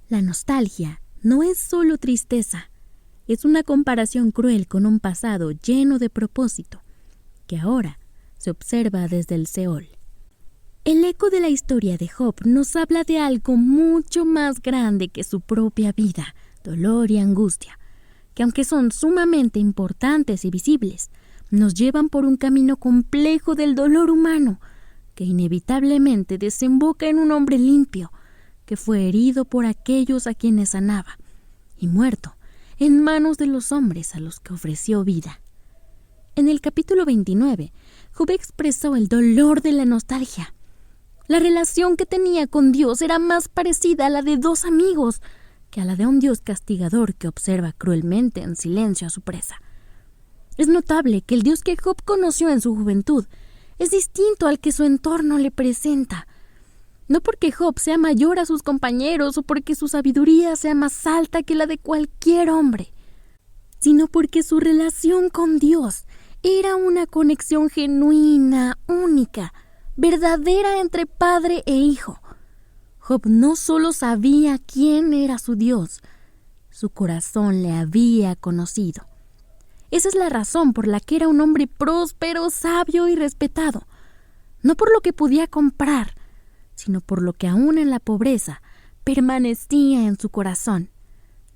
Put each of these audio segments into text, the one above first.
La nostalgia no es solo tristeza, es una comparación cruel con un pasado lleno de propósito, que ahora se observa desde el Seol. El eco de la historia de Job nos habla de algo mucho más grande que su propia vida, dolor y angustia, que aunque son sumamente importantes y visibles, nos llevan por un camino complejo del dolor humano, que inevitablemente desemboca en un hombre limpio, que fue herido por aquellos a quienes sanaba, y muerto en manos de los hombres a los que ofreció vida. En el capítulo 29, Job expresó el dolor de la nostalgia. La relación que tenía con Dios era más parecida a la de dos amigos que a la de un Dios castigador que observa cruelmente en silencio a su presa. Es notable que el Dios que Job conoció en su juventud es distinto al que su entorno le presenta. No porque Job sea mayor a sus compañeros o porque su sabiduría sea más alta que la de cualquier hombre, sino porque su relación con Dios era una conexión genuina, única, verdadera entre padre e hijo. Job no solo sabía quién era su Dios, su corazón le había conocido. Esa es la razón por la que era un hombre próspero, sabio y respetado, no por lo que podía comprar, sino por lo que aún en la pobreza permanecía en su corazón,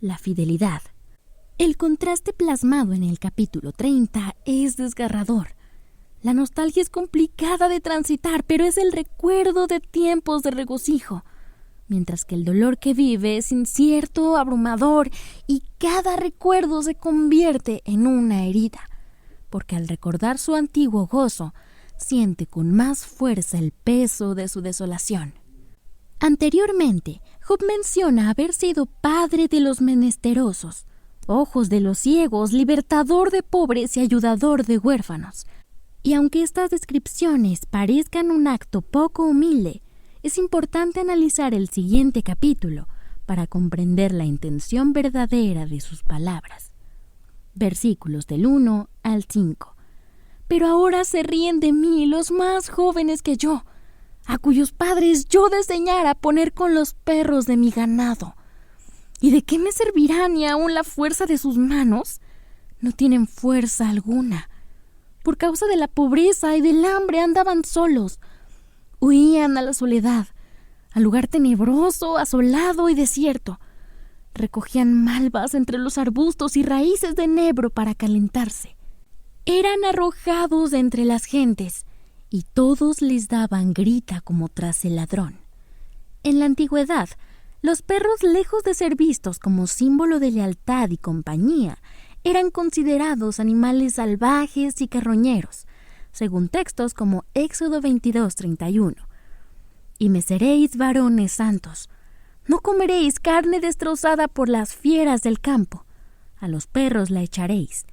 la fidelidad. El contraste plasmado en el capítulo 30 es desgarrador. La nostalgia es complicada de transitar, pero es el recuerdo de tiempos de regocijo, mientras que el dolor que vive es incierto, abrumador, y cada recuerdo se convierte en una herida, porque al recordar su antiguo gozo, siente con más fuerza el peso de su desolación. Anteriormente, Job menciona haber sido padre de los menesterosos, ojos de los ciegos, libertador de pobres y ayudador de huérfanos. Y aunque estas descripciones parezcan un acto poco humilde, es importante analizar el siguiente capítulo para comprender la intención verdadera de sus palabras. Versículos del 1 al 5. Pero ahora se ríen de mí los más jóvenes que yo, a cuyos padres yo desdeñara poner con los perros de mi ganado. ¿Y de qué me servirá ni aun la fuerza de sus manos? No tienen fuerza alguna. Por causa de la pobreza y del hambre andaban solos. Huían a la soledad, al lugar tenebroso, asolado y desierto. Recogían malvas entre los arbustos y raíces de enebro para calentarse. Eran arrojados de entre las gentes, y todos les daban grita como tras el ladrón. En la antigüedad, los perros, lejos de ser vistos como símbolo de lealtad y compañía, eran considerados animales salvajes y carroñeros, según textos como Éxodo 22:31. Y me seréis varones santos, no comeréis carne destrozada por las fieras del campo, a los perros la echaréis.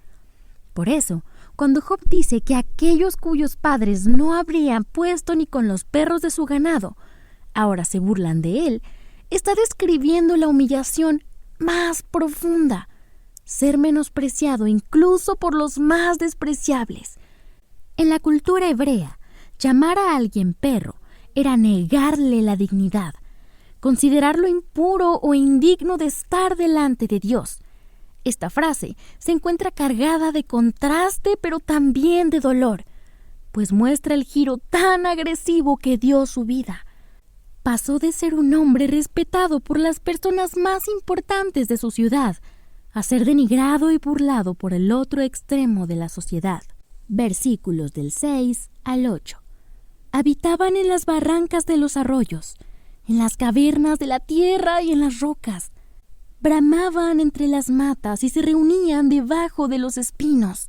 Por eso, cuando Job dice que aquellos cuyos padres no habrían puesto ni con los perros de su ganado, ahora se burlan de él, está describiendo la humillación más profunda, ser menospreciado incluso por los más despreciables. En la cultura hebrea, llamar a alguien perro era negarle la dignidad, considerarlo impuro o indigno de estar delante de Dios. Esta frase se encuentra cargada de contraste, pero también de dolor, pues muestra el giro tan agresivo que dio su vida. Pasó de ser un hombre respetado por las personas más importantes de su ciudad a ser denigrado y burlado por el otro extremo de la sociedad. Versículos del 6 al 8. Habitaban en las barrancas de los arroyos, en las cavernas de la tierra y en las rocas. Bramaban entre las matas y se reunían debajo de los espinos.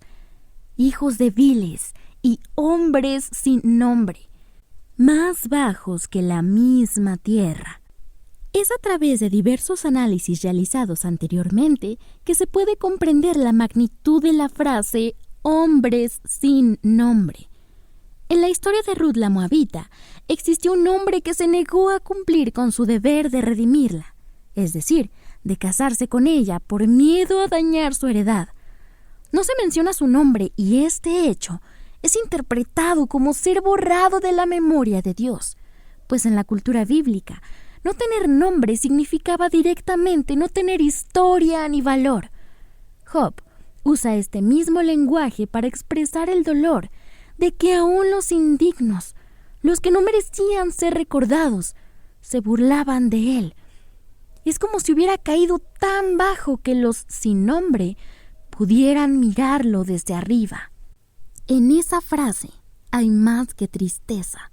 Hijos de viles y hombres sin nombre, más bajos que la misma tierra. Es a través de diversos análisis realizados anteriormente que se puede comprender la magnitud de la frase hombres sin nombre. En la historia de Ruth la Moabita, existió un hombre que se negó a cumplir con su deber de redimirla, es decir, de casarse con ella por miedo a dañar su heredad. No se menciona su nombre y este hecho es interpretado como ser borrado de la memoria de Dios, pues en la cultura bíblica No tener nombre significaba directamente no tener historia ni valor. Job usa este mismo lenguaje para expresar el dolor de que aún los indignos, los que no merecían ser recordados, se burlaban de él. Es como si hubiera caído tan bajo que los sin nombre pudieran mirarlo desde arriba. En esa frase hay más que tristeza.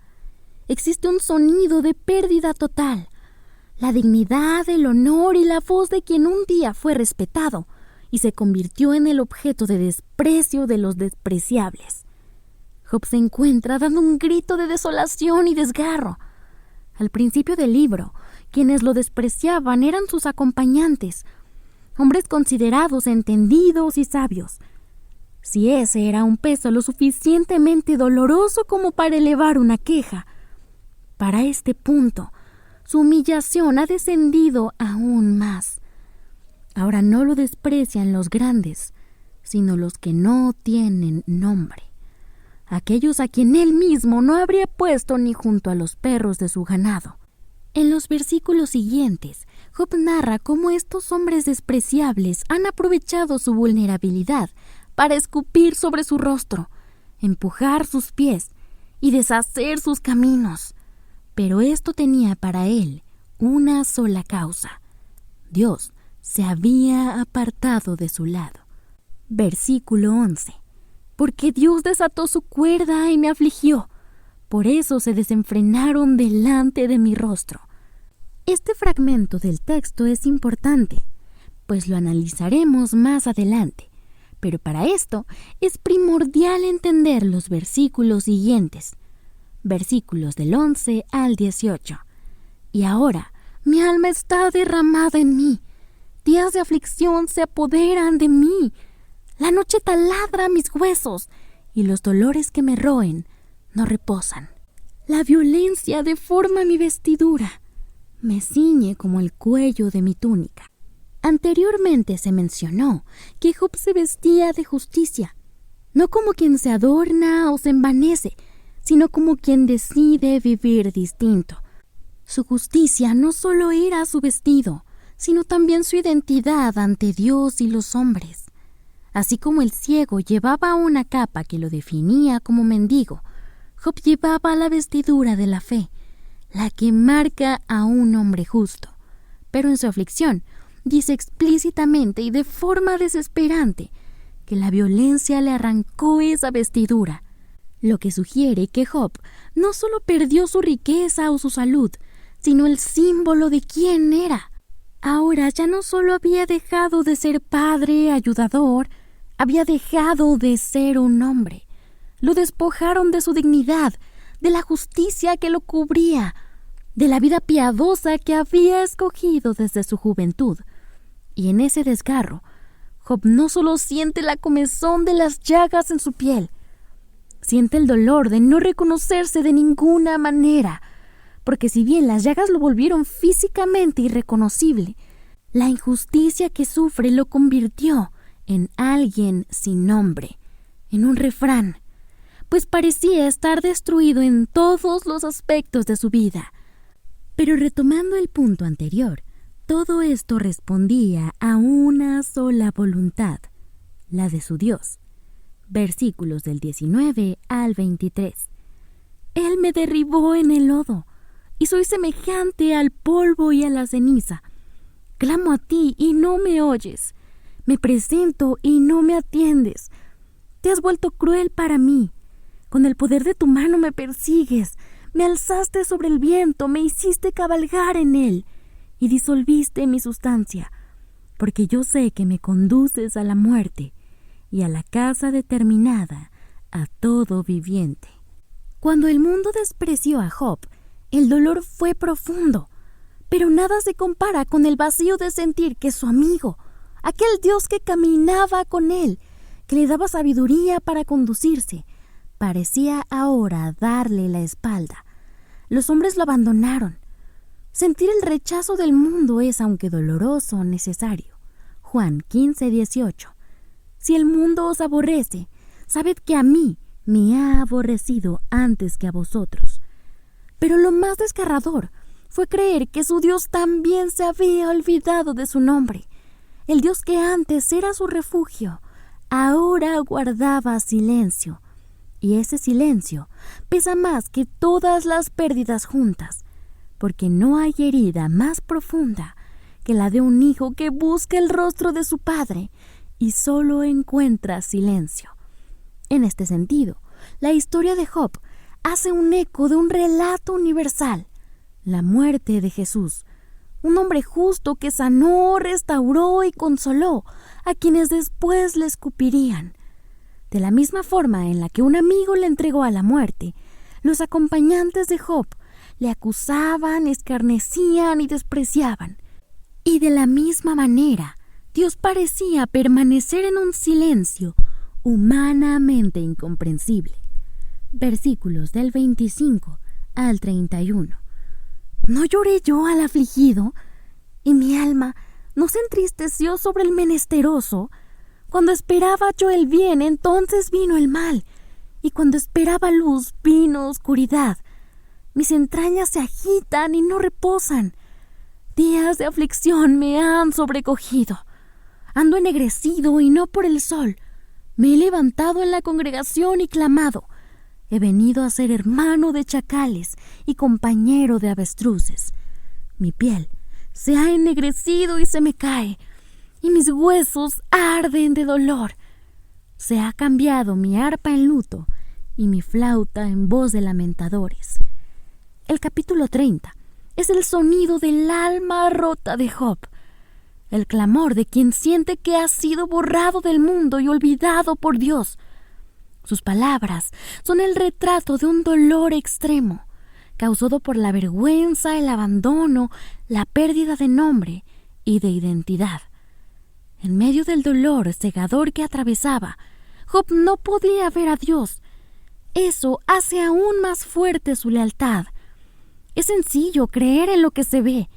Existe un sonido de pérdida total. La dignidad, el honor y la voz de quien un día fue respetado y se convirtió en el objeto de desprecio de los despreciables. Job se encuentra dando un grito de desolación y desgarro. Al principio del libro, quienes lo despreciaban eran sus acompañantes, hombres considerados entendidos y sabios. Si ese era un peso lo suficientemente doloroso como para elevar una queja, para este punto, su humillación ha descendido aún más. Ahora no lo desprecian los grandes, sino los que no tienen nombre, aquellos a quien él mismo no habría puesto ni junto a los perros de su ganado. En los versículos siguientes, Job narra cómo estos hombres despreciables han aprovechado su vulnerabilidad para escupir sobre su rostro, empujar sus pies y deshacer sus caminos. Pero esto tenía para él una sola causa: Dios se había apartado de su lado. Versículo 11. Porque Dios desató su cuerda y me afligió, por eso se desenfrenaron delante de mi rostro. Este fragmento del texto es importante, pues lo analizaremos más adelante, pero para esto es primordial entender los versículos siguientes, versículos del 11 al 18. Y ahora mi alma está derramada en mí, días de aflicción se apoderan de mí, la noche taladra mis huesos y los dolores que me roen no reposan. La violencia deforma mi vestidura, me ciñe como el cuello de mi túnica. Anteriormente se mencionó que Job se vestía de justicia, no como quien se adorna o se envanece, sino como quien decide vivir distinto. Su justicia no solo era su vestido, sino también su identidad ante Dios y los hombres. Así como el ciego llevaba una capa que lo definía como mendigo, Job llevaba la vestidura de la fe, la que marca a un hombre justo. Pero en su aflicción dice explícitamente y de forma desesperante que la violencia le arrancó esa vestidura, lo que sugiere que Job no solo perdió su riqueza o su salud, sino el símbolo de quién era. Ahora ya no solo había dejado de ser padre, ayudador, había dejado de ser un hombre. Lo despojaron de su dignidad, de la justicia que lo cubría, de la vida piadosa que había escogido desde su juventud. Y en ese desgarro, Job no solo siente la comezón de las llagas en su piel, siente el dolor de no reconocerse de ninguna manera, porque si bien las llagas lo volvieron físicamente irreconocible, la injusticia que sufre lo convirtió en alguien sin nombre, en un refrán, pues parecía estar destruido en todos los aspectos de su vida. Pero retomando el punto anterior, todo esto respondía a una sola voluntad, la de su Dios. Versículos del 19 al 23. Él me derribó en el lodo, y soy semejante al polvo y a la ceniza. Clamo a ti y no me oyes. Me presento y no me atiendes. Te has vuelto cruel para mí. Con el poder de tu mano me persigues. Me alzaste sobre el viento, me hiciste cabalgar en él y disolviste mi sustancia, porque yo sé que me conduces a la muerte y a la casa determinada a todo viviente. Cuando el mundo despreció a Job, el dolor fue profundo, pero nada se compara con el vacío de sentir que su amigo, aquel Dios que caminaba con él, que le daba sabiduría para conducirse, parecía ahora darle la espalda. Los hombres lo abandonaron. Sentir el rechazo del mundo es, aunque doloroso, necesario. Juan 15:18. Si el mundo os aborrece, sabed que a mí me ha aborrecido antes que a vosotros. Pero lo más desgarrador fue creer que su Dios también se había olvidado de su nombre. El Dios que antes era su refugio, ahora guardaba silencio. Y ese silencio pesa más que todas las pérdidas juntas, porque no hay herida más profunda que la de un hijo que busca el rostro de su padre y solo encuentra silencio. En este sentido, la historia de Job hace un eco de un relato universal, la muerte de Jesús, un hombre justo que sanó, restauró y consoló a quienes después le escupirían. De la misma forma en la que un amigo le entregó a la muerte, los acompañantes de Job le acusaban, escarnecían y despreciaban. Y de la misma manera, Dios parecía permanecer en un silencio humanamente incomprensible. Versículos del 25 al 31. ¿No lloré yo al afligido? ¿Y mi alma no se entristeció sobre el menesteroso? Cuando esperaba yo el bien, entonces vino el mal, y cuando esperaba luz, vino oscuridad. Mis entrañas se agitan y no reposan. Días de aflicción me han sobrecogido. Ando ennegrecido y no por el sol. Me he levantado en la congregación y clamado. He venido a ser hermano de chacales y compañero de avestruces. Mi piel se ha ennegrecido y se me cae, y mis huesos arden de dolor. Se ha cambiado mi arpa en luto y mi flauta en voz de lamentadores. El capítulo 30 es el sonido del alma rota de Job, el clamor de quien siente que ha sido borrado del mundo y olvidado por Dios. Sus palabras son el retrato de un dolor extremo, causado por la vergüenza, el abandono, la pérdida de nombre y de identidad. En medio del dolor cegador que atravesaba, Job no podía ver a Dios. Eso hace aún más fuerte su lealtad. Es sencillo creer en lo que se ve,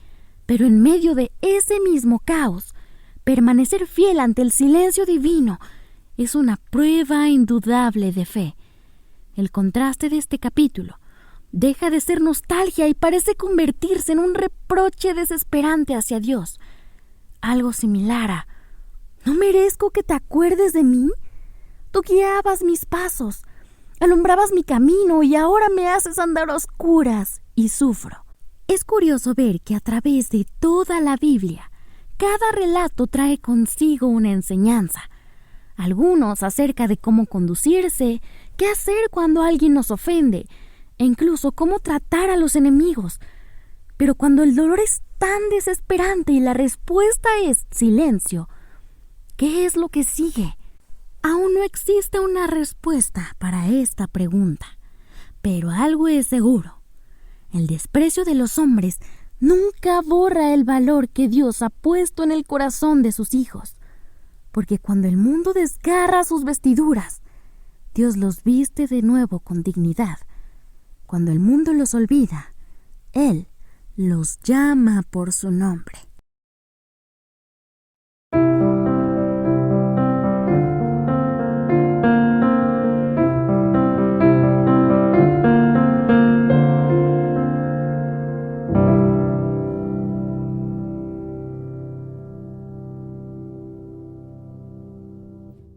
pero en medio de ese mismo caos, permanecer fiel ante el silencio divino es una prueba indudable de fe. El contraste de este capítulo deja de ser nostalgia y parece convertirse en un reproche desesperante hacia Dios. Algo similar a: ¿no merezco que te acuerdes de mí? Tú guiabas mis pasos, alumbrabas mi camino y ahora me haces andar a oscuras y sufro. Es curioso ver que a través de toda la Biblia, cada relato trae consigo una enseñanza. Algunos acerca de cómo conducirse, qué hacer cuando alguien nos ofende, e incluso cómo tratar a los enemigos. Pero cuando el dolor es tan desesperante y la respuesta es silencio, ¿qué es lo que sigue? Aún no existe una respuesta para esta pregunta, pero algo es seguro: el desprecio de los hombres nunca borra el valor que Dios ha puesto en el corazón de sus hijos, porque cuando el mundo desgarra sus vestiduras, Dios los viste de nuevo con dignidad. Cuando el mundo los olvida, Él los llama por su nombre.